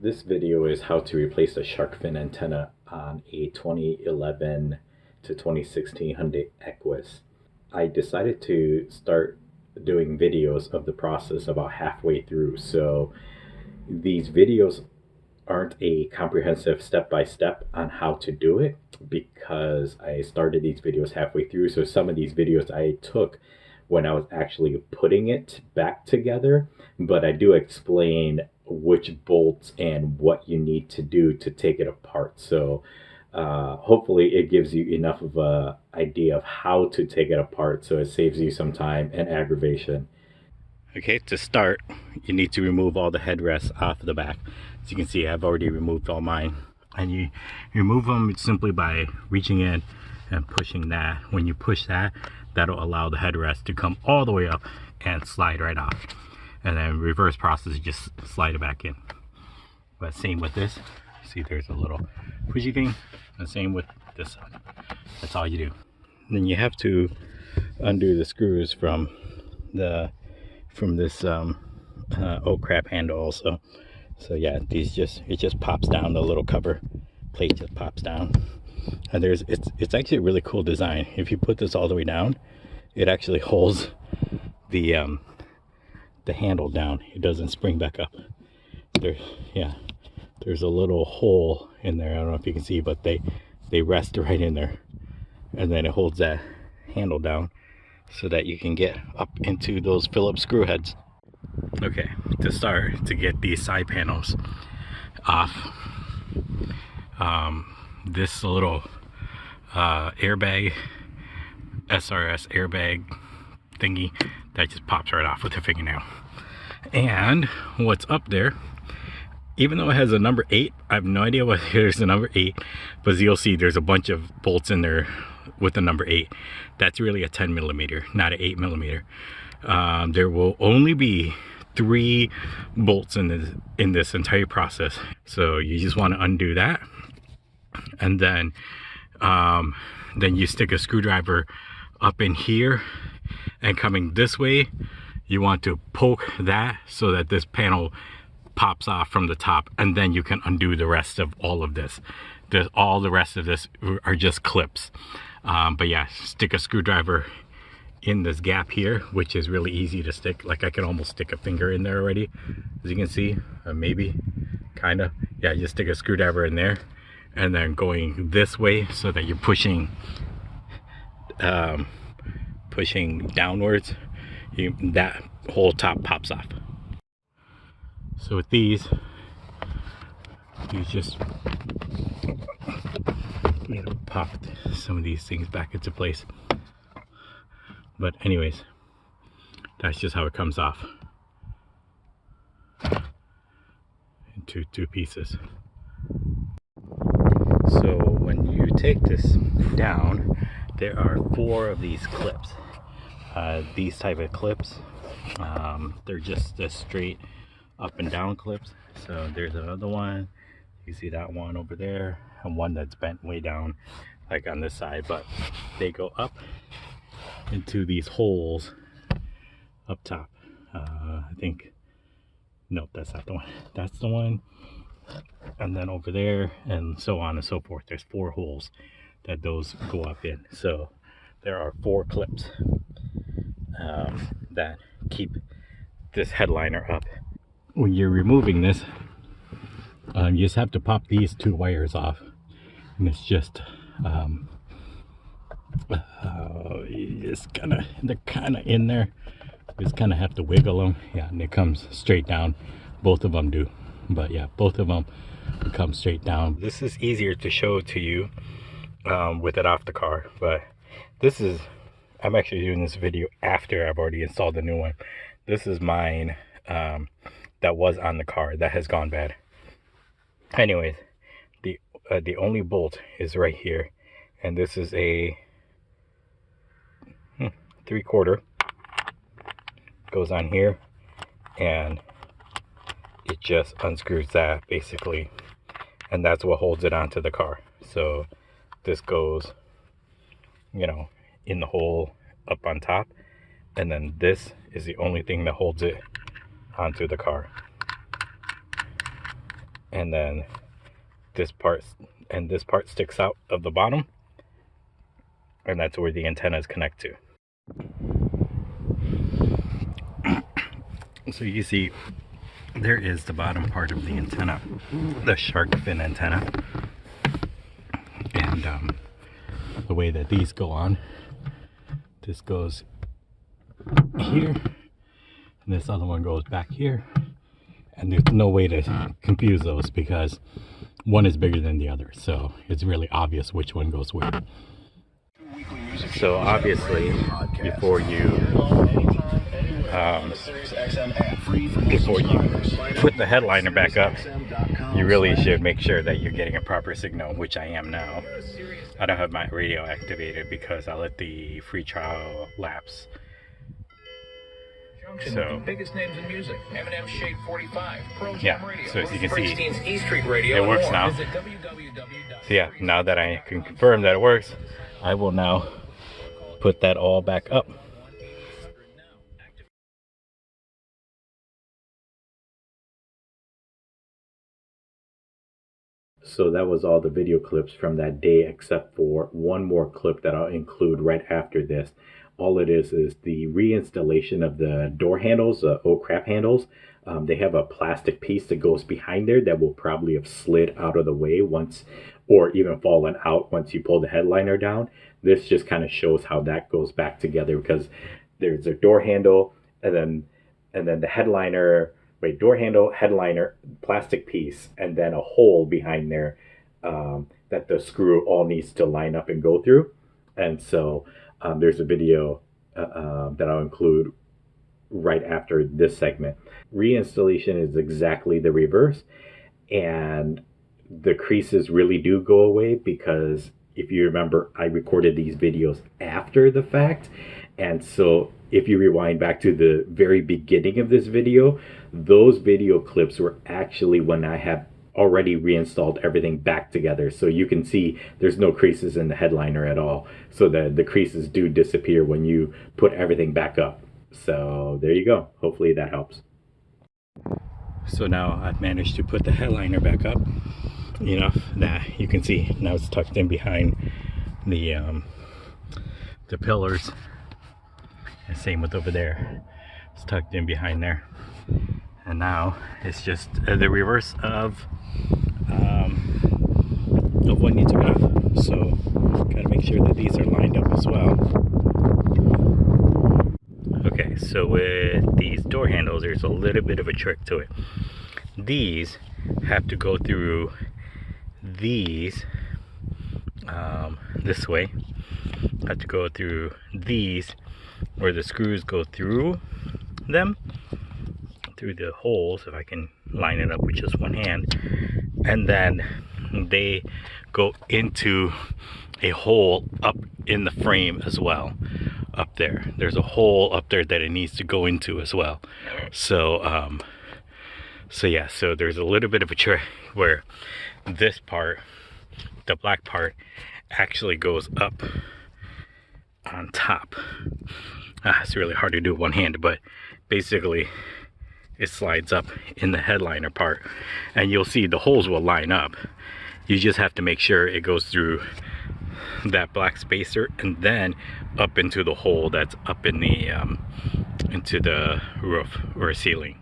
This video is how to replace the Sharkfin antenna on a 2011 to 2016 Hyundai Equus. I decided to start doing videos of the process about halfway through, so these videos aren't a comprehensive step-by-step on how to do it because I started these videos halfway through. So some of these videos I took when I was actually putting it back together, but I do explain which bolts and what you need to do to take it apart. So hopefully it gives you enough of a idea of how to take it apart so it saves you some time and aggravation. Okay, to start, you need to remove all the headrests off the back. As you can see, I've already removed all mine. And you remove them simply by reaching in and pushing that. When you push that, that'll allow the headrest to come all the way up and slide right off. And then reverse process, just slide it back in. But same with this. See, there's a little pushy thing. And same with this side. That's all you do. Then you have to undo the screws from this oh crap handle also. So yeah, it just pops down. The little cover plate just pops down, and it's actually a really cool design. If you put this all the way down, it actually holds the handle down. It doesn't spring back up. There's a little hole in there. I don't know if you can see, but they rest right in there, and then it holds that handle down so that you can get up into those Phillips screw heads. Okay, to start, to get these side panels off, this little airbag, SRS airbag thingy, that just pops right off with a fingernail. And what's up there, even though it has a number 8, I have no idea what there's a number 8, but you'll see there's a bunch of bolts in there with the number 8. That's really a 10 millimeter, not an 8 millimeter. There will only be 3 bolts in this entire process. So you just want to undo that, and then you stick a screwdriver up in here, and coming this way, you want to poke that so that this panel pops off from the top, and then you can undo the rest of all of this. All the rest of this are just clips. But yeah, stick a screwdriver in this gap here, which is really easy to stick. Like, I can almost stick a finger in there already, as you can see. Maybe, kind of. Yeah, just stick a screwdriver in there, and then going this way so that you're pushing downwards, that whole top pops off. So with these, you just pop some of these things back into place. But anyways, that's just how it comes off into 2 pieces. So when you take this down, there are 4 of these clips. These type of clips, they're just the straight up and down clips. So there's another one, you see that one over there, and one that's bent way down, like on this side, but they go up into these holes up top. I think, nope, that's not the one. That's the one. And then over there, and so on and so forth. There's 4 holes that those go up in. So there are 4 clips that keep this headliner up. When you're removing this, you just have to pop these 2 wires off, and it's just you just they're kind of in there. You just kind of have to wiggle them. Yeah, and it comes straight down. Both of them do, but yeah, both of them come straight down. This is easier to show to you with it off the car, but I'm actually doing this video after I've already installed the new one. This is mine that was on the car that has gone bad. Anyways, the only bolt is right here, and this is a 3/4. Goes on here, and it just unscrews that basically, and that's what holds it onto the car. So this goes, in the hole up on top, and then this is the only thing that holds it onto the car. and then this part sticks out of the bottom, and that's where the antennas connect to. So you see, there is the bottom part of the antenna, the Sharkfin antenna, and the way that these go on, this goes here, and this other one goes back here, and there's no way to confuse those because one is bigger than the other, so it's really obvious which one goes where. So obviously, before you put the headliner back up, you really should make sure that you're getting a proper signal, which I am now. I don't have my radio activated because I let the free trial lapse. So, biggest names in music, Eminem, Shade 45, Pro yeah, Radio, so as you can see, E Street Radio, it works now. So yeah, now that I can confirm that it works, I will now put that all back up. So that was all the video clips from that day, except for one more clip that I'll include right after this. All it is the reinstallation of the door handles, oh crap handles. They have a plastic piece that goes behind there that will probably have slid out of the way once, or even fallen out once you pull the headliner down. This just kind of shows how that goes back together, because there's a door handle and then the headliner, door handle, headliner, plastic piece, and then a hole behind there that the screw all needs to line up and go through. And so there's a video that I'll include right after this segment. Reinstallation is exactly the reverse, and the creases really do go away, because if you remember, I recorded these videos after the fact, and so if you rewind back to the very beginning of this video, those video clips were actually when I have already reinstalled everything back together. So you can see there's no creases in the headliner at all. So the creases do disappear when you put everything back up. So there you go. Hopefully that helps. So now I've managed to put the headliner back up enough that you can see now it's tucked in behind the pillars. And same with over there. It's tucked in behind there. And now it's just the reverse of what needs to be off. So gotta make sure that these are lined up as well. Okay, so with these door handles, there's a little bit of a trick to it. These have to go through these this way. Have to go through these where the screws go through them, through the holes, if I can line it up with just one hand, and then they go into a hole up in the frame as well. Up there's a hole up there that it needs to go into as well. So yeah, so there's a little bit of a trick where this part, the black part, actually goes up on top. It's really hard to do one hand, but basically it slides up in the headliner part, and you'll see the holes will line up. You just have to make sure it goes through that black spacer and then up into the hole that's up in the into the roof or ceiling.